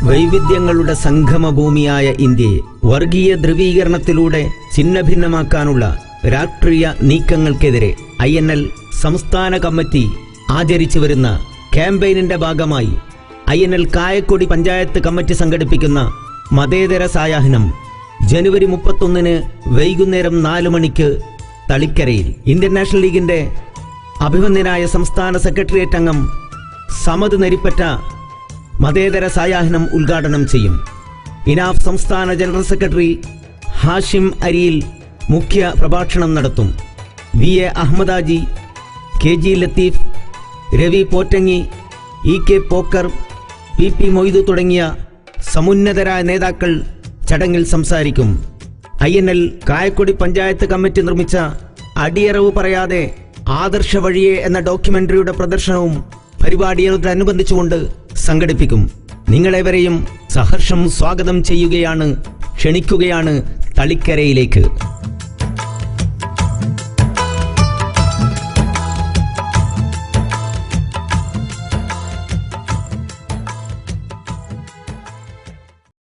വൈവിധ്യങ്ങളുടെ സംഗമഭൂമിയായ ഇന്ത്യയെ വർഗീയ ധ്രുവീകരണത്തിലൂടെ ഛിന്നഭിന്നമാക്കാനുള്ള രാഷ്ട്രീയ നീക്കങ്ങൾക്കെതിരെ INL സംസ്ഥാന കമ്മിറ്റി ആചരിച്ചു വരുന്ന ക്യാമ്പയിനിന്റെ ഭാഗമായി INL കായക്കൊടി പഞ്ചായത്ത് കമ്മിറ്റി സംഘടിപ്പിക്കുന്ന മതേതര സായാഹ്നം ജനുവരി 31 വൈകുന്നേരം 4 മണിക്ക് തളിക്കരയിൽ ഇന്ത്യൻ നാഷണൽ ലീഗിന്റെ അഭിമന്യനായ സംസ്ഥാന സെക്രട്ടേറിയറ്റ് അംഗം സമദ് നെരിപ്പറ്റ മതേതര സായാഹ്നം ഉദ്ഘാടനം ചെയ്യും. ഇനാഫ് സംസ്ഥാന ജനറൽ സെക്രട്ടറി ഹാഷിം അരിയിൽ മുഖ്യ പ്രഭാഷണം നടത്തും. VA Ahammad Haji, KG Latheef, Ravi പോറ്റങ്ങി, EK Pokker, PP Moidu തുടങ്ങിയ സമുന്നതരായ നേതാക്കൾ ചടങ്ങിൽ സംസാരിക്കും. INL കായക്കൊടി പഞ്ചായത്ത് കമ്മിറ്റി നിർമ്മിച്ച അടിയറവ് പറയാതെ ആദർശ വഴിയെ എന്ന ഡോക്യുമെന്ററിയുടെ പ്രദർശനവും പരിപാടിയോടനുബന്ധിച്ചുകൊണ്ട് സംഘടിപ്പിക്കും. നിങ്ങളെവരെയും സഹർഷം സ്വാഗതം ചെയ്യുകയാണ്, ക്ഷണിക്കുകയാണ് തളിക്കരയിലേക്ക്.